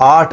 8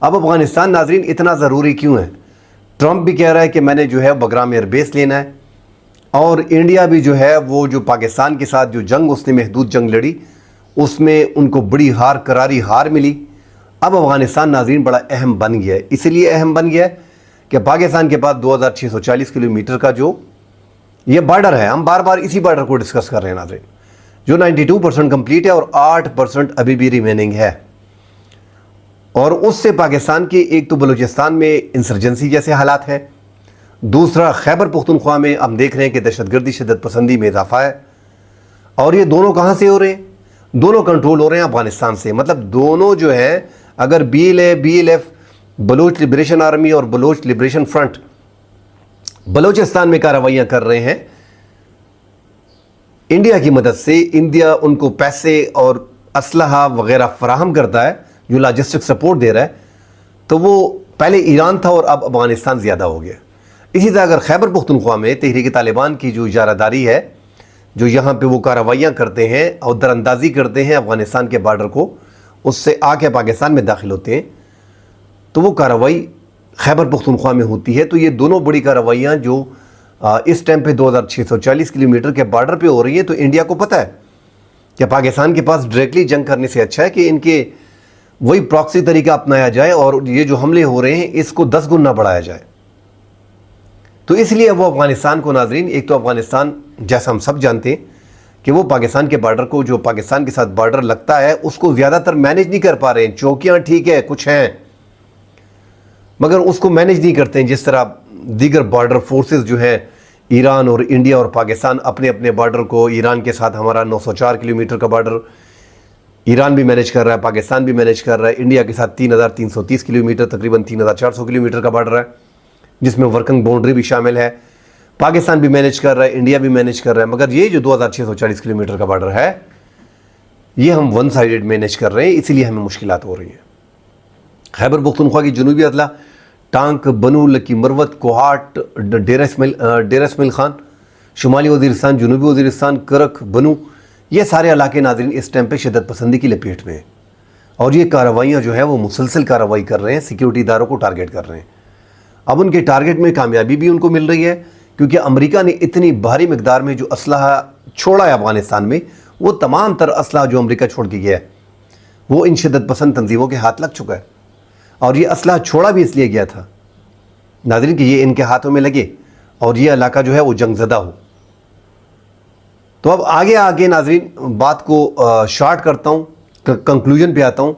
اب افغانستان ناظرین اتنا ضروری کیوں ہے؟ ٹرمپ بھی کہہ رہا ہے کہ میں نے جو ہے بگرام ایئر بیس لینا ہے، اور انڈیا بھی جو ہے وہ جو پاکستان کے ساتھ جو جنگ اس نے محدود جنگ لڑی اس میں ان کو بڑی کراری ہار ملی۔ اب افغانستان ناظرین بڑا اہم بن گیا ہے، اس لیے اہم بن گیا ہے کہ پاکستان کے پاس 2640 کلومیٹر کا جو یہ بارڈر ہے، ہم بار بار اسی بارڈر کو ڈسکس کر رہے ہیں ناظرین، جو 92% کمپلیٹ ہے اور 8% ابھی بھی ریمیننگ ہے۔ اور اس سے پاکستان کے ایک تو بلوچستان میں انسرجنسی جیسے حالات ہیں، دوسرا خیبر پختونخوا میں ہم دیکھ رہے ہیں کہ دہشت گردی شدت پسندی میں اضافہ ہے، اور یہ دونوں کہاں سے ہو رہے ہیں؟ دونوں کنٹرول ہو رہے ہیں افغانستان سے۔ مطلب دونوں جو ہے، اگر BLF بلوچ لبریشن آرمی اور بلوچ لبریشن فرنٹ بلوچستان میں کارروائیاں کر رہے ہیں انڈیا کی مدد سے، انڈیا ان کو پیسے اور اسلحہ وغیرہ فراہم کرتا ہے، جو لاجسٹک سپورٹ دے رہا ہے، تو وہ پہلے ایران تھا اور اب افغانستان زیادہ ہو گیا۔ اسی طرح اگر خیبر پختونخوا میں تحریک طالبان کی جو اجارہ داری ہے، جو یہاں پہ وہ کارروائیاں کرتے ہیں اور دراندازی کرتے ہیں افغانستان کے بارڈر کو، اس سے آ کے پاکستان میں داخل ہوتے ہیں، تو وہ کارروائی خیبر پختونخوا میں ہوتی ہے۔ تو یہ دونوں بڑی کارروائیاں جو اس ٹائم پہ 2640 کلومیٹر کے بارڈر پہ ہو رہی ہیں، تو انڈیا کو پتہ ہے کہ پاکستان کے پاس ڈائریکٹلی جنگ کرنے سے اچھا ہے کہ ان کے وہی پراکسی طریقہ اپنایا جائے اور یہ جو حملے ہو رہے ہیں اس کو 10 گنا بڑھایا جائے۔ تو اس لیے وہ افغانستان کو ناظرین، ایک تو افغانستان جیسا ہم سب جانتے ہیں کہ وہ پاکستان کے بارڈر کو، جو پاکستان کے ساتھ بارڈر لگتا ہے، اس کو زیادہ تر مینیج نہیں کر پا رہے ہیں۔ چوکیاں ٹھیک ہے کچھ ہیں، مگر اس کو مینیج نہیں کرتے ہیں جس طرح دیگر بارڈر فورسز جو ہیں، ایران اور انڈیا اور پاکستان اپنے اپنے بارڈر کو، ایران کے ساتھ ہمارا 904 کلومیٹر کا بارڈر ایران بھی مینیج کر رہا ہے، پاکستان بھی مینیج کر رہا ہے، انڈیا کے ساتھ 3330 کلومیٹر، تقریباً 3400 کلومیٹر کا بارڈر ہے، جس میں ورکنگ باؤنڈری بھی شامل ہے۔ پاکستان بھی مینیج کر رہا ہے، انڈیا بھی مینیج کر رہا ہے، مگر یہ جو 2640 کلومیٹر کا بارڈر ہے، یہ ہم ون سائیڈڈ مینیج کر رہے ہیں، اسی لیے ہمیں مشکلات ہو رہی ہیں۔ خیبر پختونخوا کی جنوبی اضلاع ٹانک، بنو، لکی مروت، کوہاٹ، ڈیرہ اسماعیل خان، شمالی وزیرستان، جنوبی وزیرستان، کرک، بنو، یہ سارے علاقے ناظرین اس ٹائم پہ شدت پسندی کی لپیٹ میں ہیں، اور یہ کارروائیاں جو ہیں وہ مسلسل کارروائی کر رہے ہیں، سیکیورٹی اداروں کو ٹارگٹ کر رہے ہیں۔ اب ان کے ٹارگٹ میں کامیابی بھی ان کو مل رہی ہے، کیونکہ امریکہ نے اتنی بھاری مقدار میں جو اسلحہ چھوڑا ہے افغانستان میں، وہ تمام تر اسلحہ جو امریکہ چھوڑ کے گیا ہے وہ ان شدت پسند تنظیموں کے ہاتھ لگ چکا ہے، اور یہ اسلحہ چھوڑا بھی اس لیے گیا تھا ناظرین کہ یہ ان کے ہاتھوں میں لگے اور یہ علاقہ جو ہے وہ جنگ زدہ ہو۔ تو اب آگے ناظرین بات کو شارٹ کرتا ہوں، کنکلوژن پہ آتا ہوں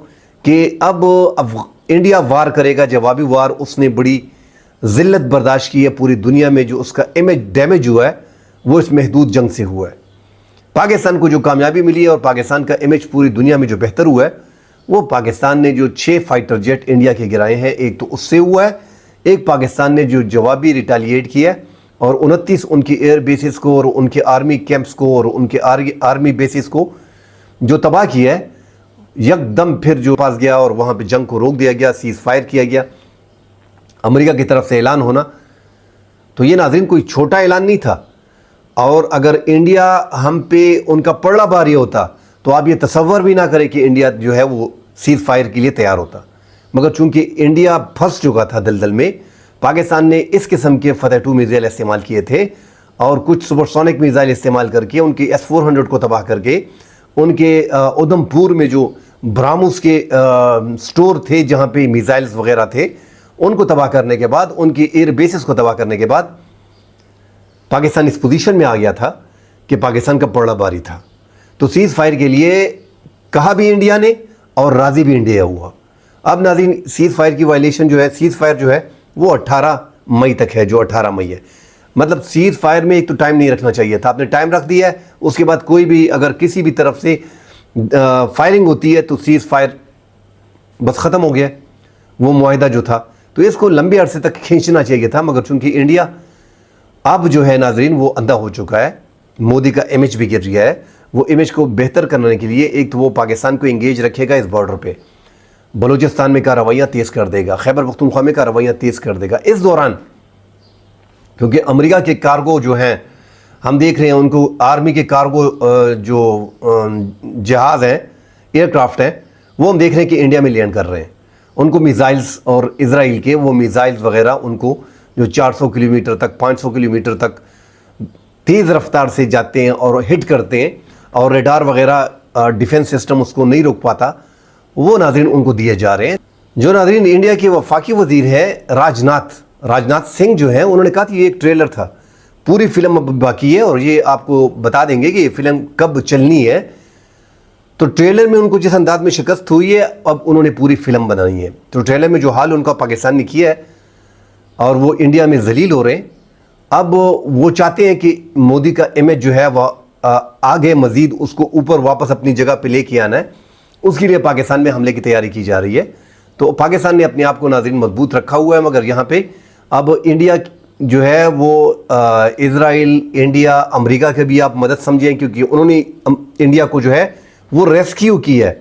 کہ اب انڈیا وار کرے گا، جوابی وار۔ اس نے بڑی ذلت برداشت کی ہے پوری دنیا میں، جو اس کا امیج ڈیمیج ہوا ہے وہ اس محدود جنگ سے ہوا ہے۔ پاکستان کو جو کامیابی ملی ہے اور پاکستان کا امیج پوری دنیا میں جو بہتر ہوا ہے، وہ پاکستان نے جو 6 فائٹر جیٹ انڈیا کے گرائے ہیں، ایک تو اس سے ہوا ہے، ایک پاکستان نے جو جوابی ریٹیلیٹ کیا ہے اور 29 ان کی ایئر بیسز کو اور ان کے آرمی کیمپس کو اور ان کے آرمی بیسز کو جو تباہ کیا ہے، یک دم پھر جو پاس گیا اور وہاں پہ جنگ کو روک دیا گیا، سیز فائر کیا گیا، امریکہ کی طرف سے اعلان ہونا۔ تو یہ ناظرین کوئی چھوٹا اعلان نہیں تھا، اور اگر انڈیا ہم پہ ان کا پلڑا بھاری ہوتا تو آپ یہ تصور بھی نہ کریں کہ انڈیا جو ہے وہ سیز فائر کے لیے تیار ہوتا، مگر چونکہ انڈیا پھنس چکا تھا دلدل میں، پاکستان نے اس قسم کے فتح 2 میزائل استعمال کیے تھے اور کچھ سپر سونک میزائل استعمال کر کے ان کے S-400 کو تباہ کر کے، ان کے ادھم پور میں جو براموس کے سٹور تھے جہاں پہ میزائلز وغیرہ تھے، ان کو تباہ کرنے کے بعد، ان کی ایئر بیسز کو تباہ کرنے کے بعد، پاکستان اس پوزیشن میں آ گیا تھا کہ پاکستان کا پلڑا بھاری تھا۔ تو سیز فائر کے لیے کہا بھی انڈیا نے اور راضی بھی انڈیا ہوا۔ اب ناظرین سیز فائر کی وائلیشن جو ہے، سیز فائر جو ہے وہ 18 مئی تک ہے، جو 18 مئی ہے۔ مطلب سیز فائر میں ایک تو ٹائم نہیں رکھنا چاہیے تھا، آپ نے ٹائم رکھ دیا ہے، اس کے بعد کوئی بھی اگر کسی بھی طرف سے فائرنگ ہوتی ہے تو سیز فائر بس ختم ہو گیا وہ معاہدہ جو تھا۔ تو اس کو لمبے عرصے تک کھینچنا چاہیے تھا، مگر چونکہ انڈیا اب جو ہے ناظرین وہ اندھا ہو چکا ہے، مودی کا امیج بھی گر گیا ہے، وہ امیج کو بہتر کرنے کے لیے ایک تو وہ پاکستان کو انگیج رکھے گا اس بارڈر پہ، بلوچستان میں کارروائیاں تیز کر دے گا، خیبر پختونخوا میں کارروائیاں تیز کر دے گا اس دوران، کیونکہ امریکہ کے کارگو جو ہیں ہم دیکھ رہے ہیں، ان کو آرمی کے کارگو جو جہاز ہیں، ایئر کرافٹ ہیں، وہ ہم دیکھ رہے ہیں کہ انڈیا میں لینڈ کر رہے ہیں، ان کو میزائلز اور اسرائیل کے وہ میزائلز وغیرہ ان کو جو 400 کلومیٹر تک 500 کلومیٹر تک تیز رفتار سے جاتے ہیں اور ہٹ کرتے ہیں اور ریڈار وغیرہ ڈیفنس سسٹم اس کو نہیں روک پاتا، وہ ناظرین ان کو دیے جا رہے ہیں۔ جو ناظرین انڈیا کے وفاقی وزیر ہے راجناتھ سنگھ جو ہیں، انہوں نے کہا کہ یہ ایک ٹریلر تھا، پوری فلم اب باقی ہے اور یہ آپ کو بتا دیں گے کہ یہ فلم کب چلنی ہے۔ تو ٹریلر میں ان کو جس انداز میں شکست ہوئی ہے، اب انہوں نے پوری فلم بنانی ہے۔ تو ٹریلر میں جو حال ان کا پاکستان نے کیا ہے اور وہ انڈیا میں ذلیل ہو رہے ہیں، اب وہ چاہتے ہیں کہ مودی کا امیج جو ہے وہ آگے مزید اس کو اوپر واپس اپنی جگہ پہ لے کے آنا ہے، اس کے لیے پاکستان میں حملے کی تیاری کی جا رہی ہے۔ تو پاکستان نے اپنے آپ کو ناظرین مضبوط رکھا ہوا ہے، مگر یہاں پہ اب انڈیا جو ہے وہ اسرائیل، انڈیا، امریکہ کے بھی آپ مدد سمجھیں، کیونکہ انہوں نے انڈیا کو جو ہے وہ ریسکیو کی ہے۔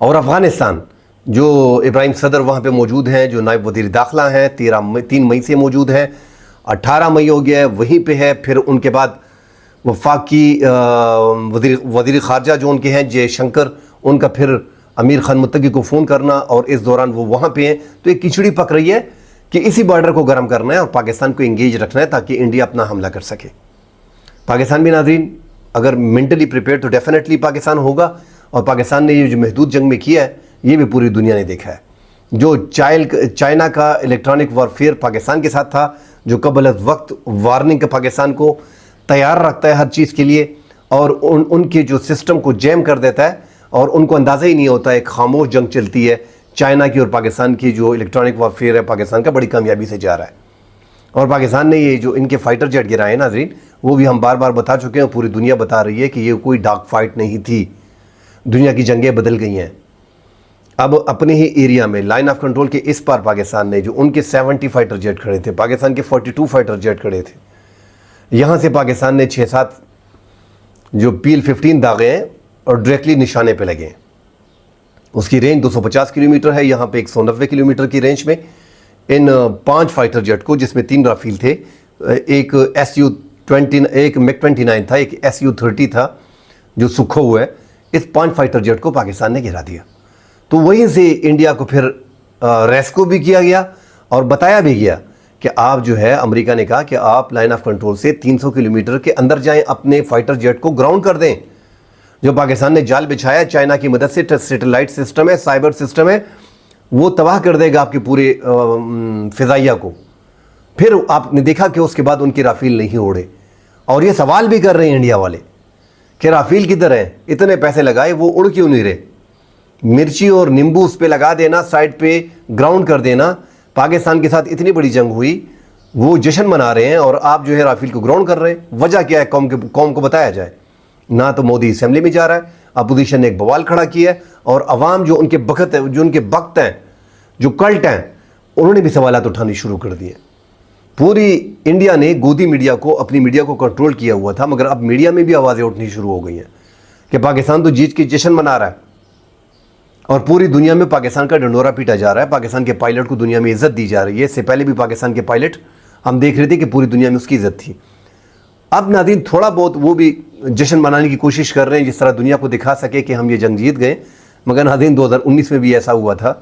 اور افغانستان جو ابراہیم صدر وہاں پہ موجود ہیں، جو نائب وزیر داخلہ ہیں، 3 مئی سے موجود ہیں، 18 مئی ہو گیا ہے، وہیں پہ ہے۔ پھر ان کے بعد وفاقی وزیر خارجہ جو ان کے ہیں جے شنکر، ان کا پھر امیر خان متقی کو فون کرنا، اور اس دوران وہ وہاں پہ ہیں۔ تو ایک کھچڑی پک رہی ہے کہ اسی بارڈر کو گرم کرنا ہے اور پاکستان کو انگیج رکھنا ہے تاکہ انڈیا اپنا حملہ کر سکے۔ پاکستان بھی ناظرین اگر مینٹلی پریپیئر تو ڈیفینیٹلی پاکستان ہوگا، اور پاکستان نے یہ جو محدود جنگ میں کیا ہے یہ بھی پوری دنیا نے دیکھا ہے۔ جو چائنا کا الیکٹرانک وارفیئر پاکستان کے ساتھ تھا، جو قبل از وقت وارننگ کا پاکستان کو تیار رکھتا ہے ہر چیز کے لیے، اور ان کے جو سسٹم کو جیم کر دیتا ہے، اور ان کو اندازہ ہی نہیں ہوتا، ایک خاموش جنگ چلتی ہے چائنا کی اور پاکستان کی۔ جو الیکٹرانک وارفیئر ہے پاکستان کا بڑی کامیابی سے جا رہا ہے، اور پاکستان نے یہ جو ان کے فائٹر جیٹ گرائے ہیں ناظرین، وہ بھی ہم بار بار بتا چکے ہیں، پوری دنیا بتا رہی ہے کہ یہ کوئی ڈارک فائٹ نہیں تھی، دنیا کی جنگیں بدل گئی ہیں۔ اب اپنے ہی ایریا میں لائن آف کنٹرول کے اس پار پاکستان نے جو ان کے 70 فائٹر جیٹ کھڑے تھے، پاکستان کے 42 فائٹر جیٹ کھڑے تھے، یہاں سے پاکستان نے 6-7 جو PL-15 داغے ہیں اور ڈائریکٹلی نشانے پہ لگے ہیں۔ اس کی رینج 250 کلومیٹر ہے، یہاں پہ 190 کلومیٹر کی رینج میں ان 5 فائٹر جیٹ کو، جس میں 3 رافیل تھے، ایک ایک MiG-29 تھا، ایک Su-30 تھا جو سکھو ہوا ہے، اس 5 فائٹر جیٹ کو پاکستان نے گرا دیا۔ تو وہیں سے انڈیا کو پھر ریسکو بھی کیا گیا اور بتایا بھی گیا کہ آپ جو ہے، امریکہ نے کہا کہ آپ لائن آف کنٹرول سے 300 کلومیٹر کے اندر جائیں، اپنے فائٹر جیٹ کو گراؤنڈ کر دیں۔ جو پاکستان نے جال بچھایا چائنا کی مدد سے، سیٹلائٹ سسٹم ہے، سائبر سسٹم ہے، وہ تباہ کر دے گا آپ کے پورے فضائیہ کو۔ پھر آپ نے دیکھا کہ اس کے بعد ان کی رافیل نہیں اڑے، اور یہ سوال بھی کر رہے ہیں انڈیا والے کہ رافیل کدھر ہیں، اتنے پیسے لگائے وہ اڑ کیوں نہیں رہے؟ مرچی اور نیمبو اس پہ لگا دینا، سائڈ پہ گراؤنڈ کر دینا۔ پاکستان کے ساتھ اتنی بڑی جنگ ہوئی، وہ جشن منا رہے ہیں، اور آپ جو ہے رافیل کو گراؤنڈ کر رہے ہیں۔ وجہ کیا ہے؟ قوم کو بتایا جائے۔ نہ تو مودی اسمبلی میں جا رہا ہے، اپوزیشن نے ایک بوال کھڑا کیا ہے، اور عوام جو ان کے بخت ہیں، جو کلٹ ہیں، انہوں نے بھی سوالات اٹھانے شروع کر دیے۔ پوری انڈیا نے گودی میڈیا کو، اپنی میڈیا کو کنٹرول کیا ہوا تھا، مگر اب میڈیا میں بھی آوازیں اٹھنی شروع ہو گئی ہیں کہ پاکستان تو جیت کے جشن منا رہا ہے، اور پوری دنیا میں پاکستان کا ڈنڈورا پیٹا جا رہا ہے، پاکستان کے پائلٹ کو دنیا میں عزت دی جا رہی ہے۔ اس سے پہلے بھی پاکستان کے پائلٹ ہم دیکھ رہے تھے کہ پوری دنیا میں اس کی عزت تھی۔ اب ناظرین تھوڑا بہت وہ بھی جشن منانے کی کوشش کر رہے ہیں، جس طرح دنیا کو دکھا سکے کہ ہم یہ جنگ جیت گئے، مگر ناظرین 2019 میں بھی ایسا ہوا تھا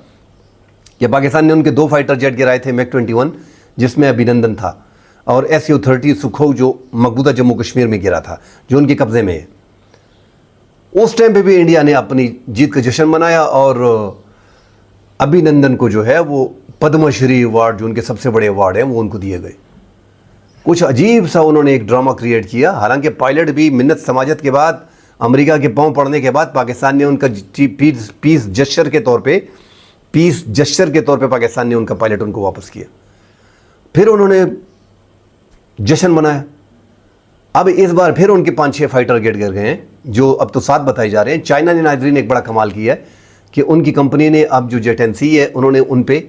کہ پاکستان نے ان کے 2 فائٹر جیٹ گرائے تھے، MiG-21 جس میں ابھینندن تھا، اور Su-30 سکھو جو مقبوضہ جموں کشمیر میں گرا تھا، جو ان کے قبضے میں ہے۔ اس ٹائم پہ بھی انڈیا نے اپنی جیت کا جشن منایا، اور ابھینندن کو جو ہے وہ پدم شری ایوارڈ، جو ان کے سب سے بڑے ایوارڈ ہیں، وہ ان کو دیے گئے۔ کچھ عجیب سا انہوں نے ایک ڈرامہ کریٹ کیا، حالانکہ پائلٹ بھی منت سماجت کے بعد، امریکہ کے پاؤں پڑنے کے بعد، پاکستان نے ان کا پیس جسچر کے طور پہ پاکستان نے ان کا پائلٹ ان کو واپس کیا۔ پھر انہوں نے جشن منایا۔ اب اس بار پھر ان کے 5-6 فائٹر جیٹ گر گئے ہیں، جو اب تو 7 بتائے جا رہے ہیں۔ چائنا نے ناظرین ایک بڑا کمال کیا ہے کہ ان کی کمپنی نے اب جو جیٹ این سی ہے، انہوں نے ان پہ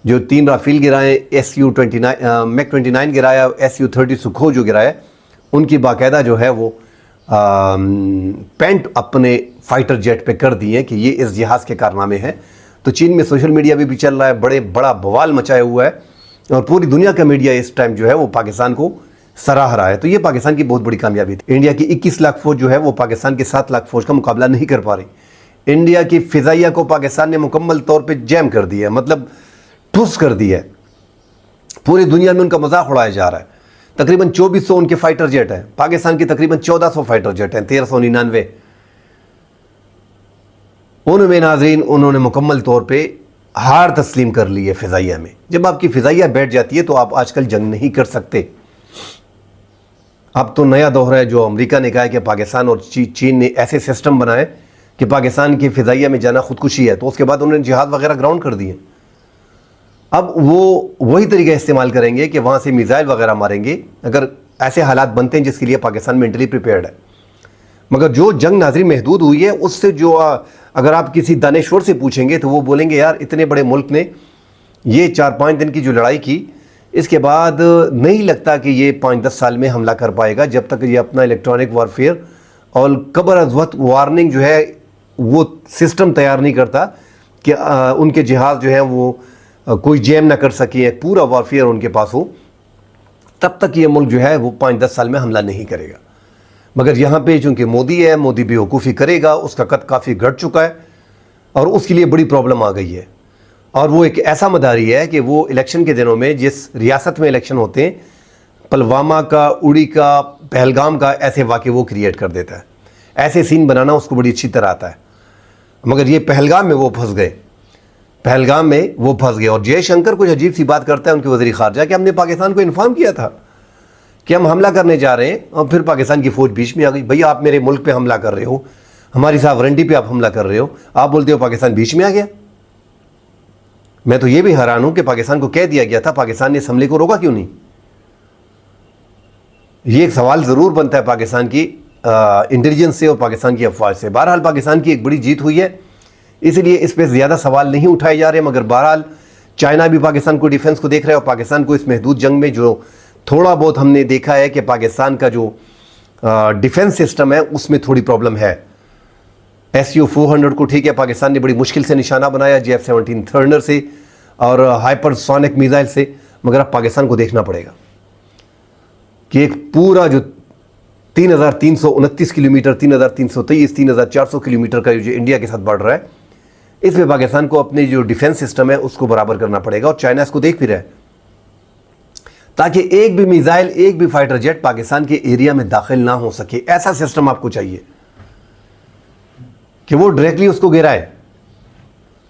جو 3 رافیل گرائے، MiG-29 گرایا، Su-30 سکھو جو گرایا، ان کی باقاعدہ جو ہے وہ پینٹ اپنے فائٹر جیٹ پہ کر دیے کہ یہ اس جہاز کے کارنامے ہیں۔ تو چین میں سوشل میڈیا بھی چل رہا ہے، بڑا بوال مچایا ہوا ہے، اور پوری دنیا کا میڈیا اس ٹائم جو ہے وہ پاکستان کو سراہ رہا ہے۔ تو یہ پاکستان کی بہت بڑی کامیابی تھی۔ انڈیا کی 21 لاکھ فوج جو ہے وہ پاکستان کے 7 لاکھ فوج کا مقابلہ نہیں کر پا رہی۔ انڈیا کی فضائیہ کو پاکستان نے مکمل طور پہ جیم کر دیا ہے، مطلب ٹھس کر دیا ہے. پوری دنیا میں ان کا مذاق اڑایا جا رہا ہے. تقریباً 2400 ان کے فائٹر جیٹ ہیں، پاکستان کی تقریباً 1400 فائٹر جیٹ ہیں، 1399. ان میں ناظرین انہوں نے مکمل طور پہ ہار تسلیم کر لی ہے فضائیہ میں. جب آپ کی فضائیہ بیٹھ جاتی ہے تو آپ آج کل جنگ نہیں کر سکتے. اب تو نیا دور ہے جو امریکہ نے کہا ہے کہ پاکستان اور چین نے ایسے سسٹم بنائے کہ پاکستان کی فضائیہ میں جانا خودکشی ہے. تو اس کے بعد انہوں نے جہاز وغیرہ گراؤنڈ کر دیے. اب وہ وہی طریقہ استعمال کریں گے کہ وہاں سے میزائل وغیرہ ماریں گے اگر ایسے حالات بنتے ہیں جس کے لیے پاکستان مینٹلی پریپیئرڈ ہے. مگر جو جنگ ناظرین محدود ہوئی ہے اس سے جو اگر آپ کسی دانشور سے پوچھیں گے تو وہ بولیں گے یار اتنے بڑے ملک نے یہ 4-5 دن کی جو لڑائی کی اس کے بعد نہیں لگتا کہ یہ 5-10 سال میں حملہ کر پائے گا جب تک یہ اپنا الیکٹرانک وارفیئر اور قبل از وقت وارننگ جو ہے وہ سسٹم تیار نہیں کرتا کہ ان کے جہاز جو ہیں وہ کوئی جیم نہ کر سکیں، پورا وارفیئر ان کے پاس ہو، تب تک یہ ملک جو ہے وہ 5-10 سال میں حملہ نہیں کرے گا. مگر یہاں پہ چونکہ مودی ہے، مودی بے وقوفی کرے گا، اس کا قد کافی گھٹ چکا ہے اور اس کے لیے بڑی پرابلم آ گئی ہے. اور وہ ایک ایسا مداری ہے کہ وہ الیکشن کے دنوں میں جس ریاست میں الیکشن ہوتے ہیں، پلوامہ کا، اڑی کا، پہلگام کا، ایسے واقعے وہ کریٹ کر دیتا ہے. ایسے سین بنانا اس کو بڑی اچھی طرح آتا ہے. مگر یہ پہلگام میں وہ پھنس گئے، پہلگام میں وہ پھنس گئے. اور جے شنکر کچھ عجیب سی بات کرتا ہے ان کے وزیر خارجہ کہ ہم نے پاکستان کو انفارم کیا تھا کہ ہم حملہ کرنے جا رہے ہیں اور پھر پاکستان کی فوج بیچ میں آ گئی. بھئی آپ میرے ملک پہ حملہ کر رہے ہو، ہماری ساورنٹی پہ آپ حملہ کر رہے ہو، آپ بولتے ہو پاکستان بیچ میں آ گیا. میں تو یہ بھی حیران ہوں کہ پاکستان کو کہہ دیا گیا تھا، پاکستان نے اس حملے کو روکا کیوں نہیں؟ یہ ایک سوال ضرور بنتا ہے پاکستان کی انٹیلیجنس سے اور پاکستان کی افواج سے. بہرحال پاکستان کی ایک بڑی جیت ہوئی ہے، اس لیے اس پہ زیادہ سوال نہیں اٹھائے جا رہے. مگر بہرحال چائنا بھی پاکستان کو ڈیفنس کو دیکھ رہا ہے اور پاکستان کو اس محدود جنگ میں جو تھوڑا بہت ہم نے دیکھا ہے کہ پاکستان کا جو ڈیفنس سسٹم ہے اس میں تھوڑی پرابلم ہے. SU-400 کو ٹھیک ہے پاکستان نے بڑی مشکل سے نشانہ بنایا JF-17 تھرنر سے اور ہائپر سونک میزائل سے. مگر اب پاکستان کو دیکھنا پڑے گا کہ ایک پورا جو 3329 کلومیٹر، 3323، 3400 کلومیٹر کا جو انڈیا کے ساتھ بڑھ رہا ہے، اس میں پاکستان کو اپنے جو ڈیفنس سسٹم ہے اس کو برابر کرنا پڑے گا. اور چائنا اس کو دیکھ بھی رہا ہے تاکہ ایک بھی میزائل، ایک بھی فائٹر جیٹ پاکستان کے ایریا میں داخل نہ ہو سکے. ایسا سسٹم آپ کو چاہیے کہ وہ ڈائریکٹلی اس کو گرائے.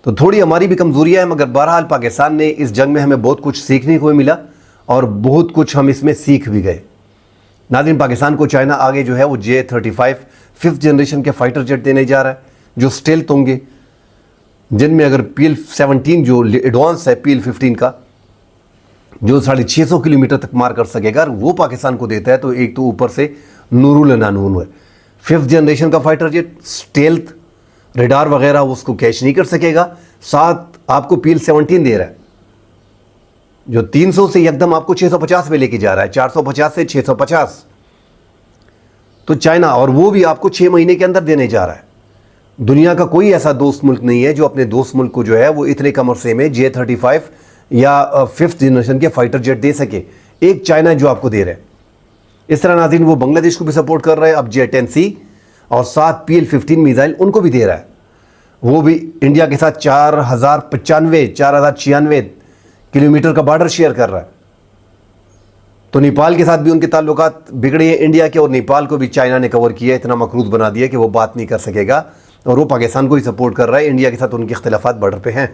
تو تھوڑی ہماری بھی کمزوریاں ہیں مگر بہرحال پاکستان نے اس جنگ میں ہمیں بہت کچھ سیکھنے کو ملا اور بہت کچھ ہم اس میں سیکھ بھی گئے. ناظرین پاکستان کو چائنا آگے جو ہے وہ J-35 5th جنریشن کے فائٹر جیٹ دینے جا رہا ہے جو سٹیلتھ ہوں گے، جن میں اگر PL-17 جو ایڈوانس ہے PL-15 کا جو 650 کلومیٹر تک مار کر سکے گا، وہ پاکستان کو دیتا ہے تو ایک تو اوپر سے نور النانون ہے. 5th جنریشن کا فائٹر جیٹ، سٹیلتھ، ریڈار وغیرہ اس کو کیچ نہیں کر سکے گا. ساتھ آپ کو PL-17 دے رہا ہے جو 300 سے یکدم آپ کو 650 پہ لے کے جا رہا ہے، 450 سے 650. تو چائنا، اور وہ بھی آپ کو 6 مہینے کے اندر دینے جا رہا ہے. دنیا کا کوئی ایسا دوست ملک نہیں ہے جو اپنے دوست ملک کو جو ہے وہ اتنے کم عرصے میں J-35 یا 5th جنریشن کے فائٹر جیٹ دے سکے. ایک چائنا جو آپ کو دے رہا ہے. اس طرح ناظرین وہ بنگلہ دیش کو بھی سپورٹ کر رہا ہے، اب J-10C اور ساتھ PL-15 میزائل ان کو بھی دے رہا ہے. وہ بھی انڈیا کے ساتھ 4096 کلومیٹر کا بارڈر شیئر کر رہا ہے. تو نیپال کے ساتھ بھی ان کے تعلقات بگڑے ہیں انڈیا کے، اور نیپال کو بھی چائنا نے کور کیا، اتنا مقروض بنا دیا کہ وہ بات نہیں کر سکے گا اور وہ پاکستان کو ہی سپورٹ کر رہا ہے. انڈیا کے ساتھ ان کے اختلافات بارڈر پہ ہیں.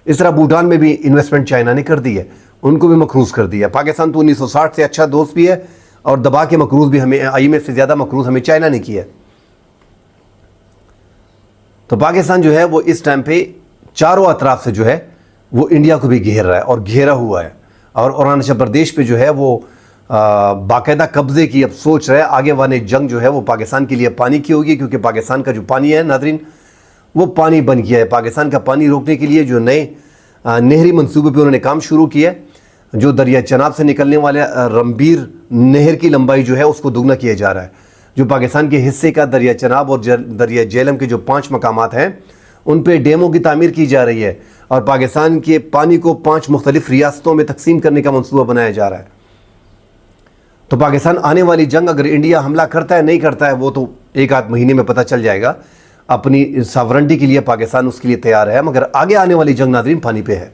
اس طرح بھوٹان میں بھی انویسٹمنٹ چائنا نے کر دی ہے، ان کو بھی مقروض کر دیا. پاکستان تو 1960 سے اچھا دوست بھی ہے اور دبا کے مقروض بھی ہمیں IMF سے زیادہ مقروض ہمیں چائنا نے کیا ہے. تو پاکستان جو ہے وہ اس ٹائم پہ چاروں اطراف سے جو ہے وہ انڈیا کو بھی گھیر رہا ہے اور گھیرا ہوا ہے. اور اروناچل پردیش پہ جو ہے وہ باقاعدہ قبضے کی اب سوچ رہا ہے. آگے والی جنگ جو ہے وہ پاکستان کے لیے پانی کی ہوگی، کیونکہ پاکستان کا جو پانی ہے ناظرین وہ پانی بن گیا ہے. پاکستان کا پانی روکنے کے لیے جو نئے نہری منصوبے پہ انہوں نے کام شروع کیا ہے، جو دریا چناب سے نکلنے والے رمبیر نہر کی لمبائی جو ہے اس کو دوگنا کیا جا رہا ہے. جو پاکستان کے حصے کا دریا چناب اور دریا جیلم کے جو 5 مقامات ہیں ان پہ ڈیموں کی تعمیر کی جا رہی ہے اور پاکستان کے پانی کو 5 مختلف ریاستوں میں تقسیم کرنے کا منصوبہ بنایا جا رہا ہے. تو پاکستان آنے والی جنگ اگر انڈیا حملہ کرتا ہے نہیں کرتا ہے وہ تو 1-8 مہینے میں پتہ چل جائے گا. اپنی ساورنٹی کے لیے پاکستان اس کے لیے تیار ہے، مگر آگے آنے والی جنگ ناظرین پانی پہ ہے،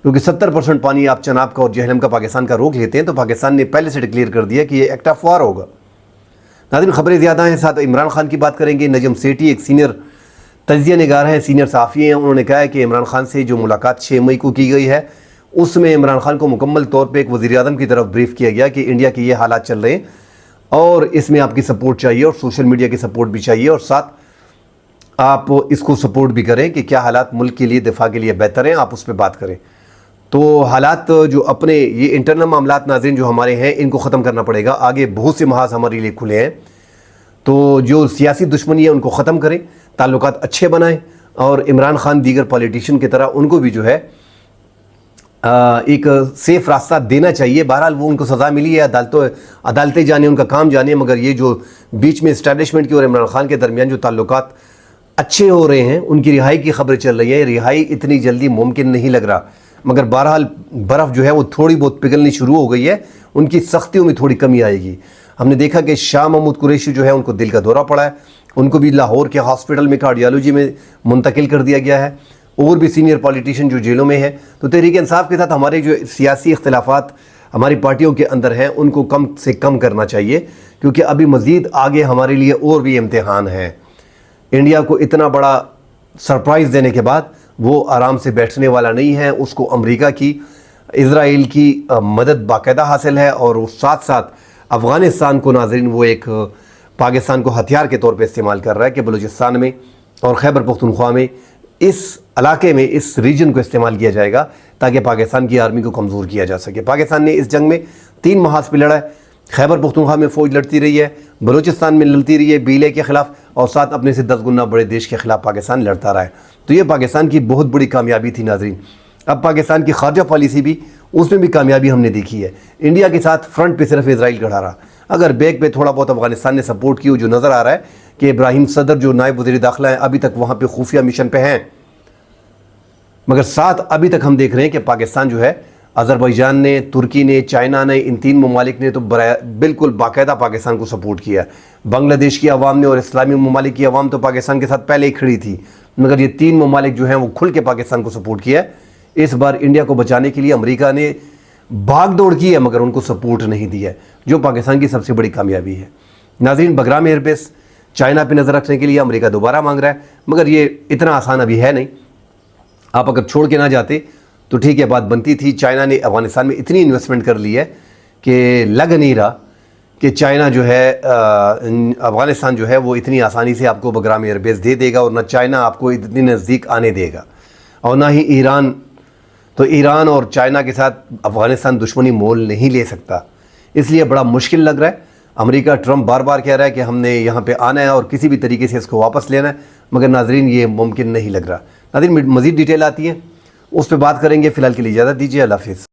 کیونکہ 70% پانی آپ چناب کا اور جہلم کا پاکستان کا روک لیتے ہیں تو پاکستان نے پہلے سے ڈکلیئر کر دیا کہ یہ ایکٹ آف وار ہوگا۔ ناظرین خبریں زیادہ ہیں، ساتھ عمران خان کی بات کریں گے۔ نجم سیٹھی ایک سینئر تجزیہ نگار ہیں، سینئر صحافی ہیں، انہوں نے کہا ہے کہ عمران خان سے جو ملاقات 6 مئی کو کی گئی ہے اس میں عمران خان کو مکمل طور پہ ایک وزیر اعظم کی طرف بریف کیا گیا کہ انڈیا کے یہ حالات چل رہے ہیں اور اس میں آپ کی سپورٹ چاہیے اور سوشل میڈیا کی سپورٹ بھی چاہیے، اور ساتھ آپ اس کو سپورٹ بھی کریں کہ کیا حالات ملک کے لیے دفاع کے لیے بہتر ہیں، آپ اس پہ بات کریں۔ تو حالات جو اپنے یہ انٹرنل معاملات ناظرین جو ہمارے ہیں ان کو ختم کرنا پڑے گا، آگے بہت سے محاذ ہمارے لیے کھلے ہیں، تو جو سیاسی دشمنی ہے ان کو ختم کریں، تعلقات اچھے بنائیں، اور عمران خان دیگر پالیٹیشین کی طرح ان کو بھی جو ہے ایک سیف راستہ دینا چاہیے۔ بہرحال وہ ان کو سزا ملی ہے، عدالتیں جانے، ان کا کام جانے، مگر یہ جو بیچ میں اسٹیبلشمنٹ کی اور عمران خان کے درمیان جو تعلقات اچھے ہو رہے ہیں، ان کی رہائی کی خبریں چل رہی ہیں، رہائی اتنی جلدی ممکن نہیں لگ رہا، مگر بہرحال برف جو ہے وہ تھوڑی بہت پگھلنی شروع ہو گئی ہے، ان کی سختیوں میں تھوڑی کمی آئے گی۔ ہم نے دیکھا کہ شاہ محمود قریشی جو ہے ان کو دل کا دورہ پڑا ہے، ان کو بھی لاہور کے ہاسپٹل میں کارڈیالوجی میں منتقل کر دیا گیا ہے، اور بھی سینئر پالیٹیشین جو جیلوں میں ہیں۔ تو تحریک انصاف کے ساتھ ہمارے جو سیاسی اختلافات ہماری پارٹیوں کے اندر ہیں ان کو کم سے کم کرنا چاہیے، کیونکہ ابھی مزید آگے ہمارے لیے اور بھی امتحان ہیں۔ انڈیا کو اتنا بڑا سرپرائز دینے کے بعد وہ آرام سے بیٹھنے والا نہیں ہے، اس کو امریکہ کی، اسرائیل کی مدد باقاعدہ حاصل ہے، اور ساتھ ساتھ افغانستان کو ناظرین وہ ایک پاکستان کو ہتھیار کے طور پہ استعمال کر رہا ہے کہ بلوچستان میں اور خیبر پختونخوا میں، اس علاقے میں، اس ریجن کو استعمال کیا جائے گا تاکہ پاکستان کی آرمی کو کمزور کیا جا سکے۔ پاکستان نے اس جنگ میں 3 محاذ پہ لڑا ہے، خیبر پختونخوا میں فوج لڑتی رہی ہے، بلوچستان میں لڑتی رہی ہے بیلے کے خلاف، اور ساتھ اپنے سے 10 گنا بڑے دیش کے خلاف پاکستان لڑتا رہا ہے۔ تو یہ پاکستان کی بہت بڑی کامیابی تھی ناظرین۔ اب پاکستان کی خارجہ پالیسی بھی، اس میں بھی کامیابی ہم نے دیکھی ہے۔ انڈیا کے ساتھ فرنٹ پہ صرف اسرائیل کھڑا رہا، اگر بیک پہ تھوڑا بہت افغانستان نے سپورٹ کی، جو نظر آ رہا ہے کہ ابراہیم صدر جو نائب وزیر داخلہ ہیں ابھی تک وہاں پہ خفیہ مشن پہ ہیں، مگر ساتھ ابھی تک ہم دیکھ رہے ہیں کہ پاکستان جو ہے، آذربائیجان نے، ترکی نے، چائنا نے، ان 3 ممالک نے تو بالکل باقاعدہ پاکستان کو سپورٹ کیا ہے۔ بنگلہ دیش کی عوام نے اور اسلامی ممالک کی عوام تو پاکستان کے ساتھ پہلے ہی کھڑی تھی، مگر یہ 3 ممالک جو ہیں وہ کھل کے پاکستان کو سپورٹ کیا ہے۔ اس بار انڈیا کو بچانے کے لیے امریکہ نے بھاگ دوڑ کی ہے، مگر ان کو سپورٹ نہیں دیا ہے، جو پاکستان کی سب سے بڑی کامیابی ہے۔ ناظرین بگرام ایئر بیس چائنا پہ نظر رکھنے کے لیے امریکہ دوبارہ مانگ رہا ہے، مگر یہ اتنا آسان ابھی ہے نہیں۔ آپ اگر چھوڑ کے نہ جاتے تو ٹھیک ہے، بات بنتی تھی۔ چائنا نے افغانستان میں اتنی انویسٹمنٹ کر لی ہے کہ لگ نہیں رہا کہ چائنا جو ہے افغانستان جو ہے وہ اتنی آسانی سے آپ کو بگرام ایئر بیس دے دے گا، اور نہ چائنا آپ کو اتنی نزدیک آنے دے گا، اور نہ ہی ایران۔ تو ایران اور چائنا کے ساتھ افغانستان دشمنی مول نہیں لے سکتا، اس لیے بڑا مشکل لگ رہا ہے۔ امریکہ ٹرمپ بار بار کہہ رہا ہے کہ ہم نے یہاں پہ آنا ہے اور کسی بھی طریقے سے اس کو واپس لینا ہے، مگر ناظرین یہ ممکن نہیں لگ رہا۔ ناظرین مزید ڈیٹیل آتی ہے، اس پہ بات کریں گے، فی الحال کے لیے اجازت دیجیے، اللہ حافظ۔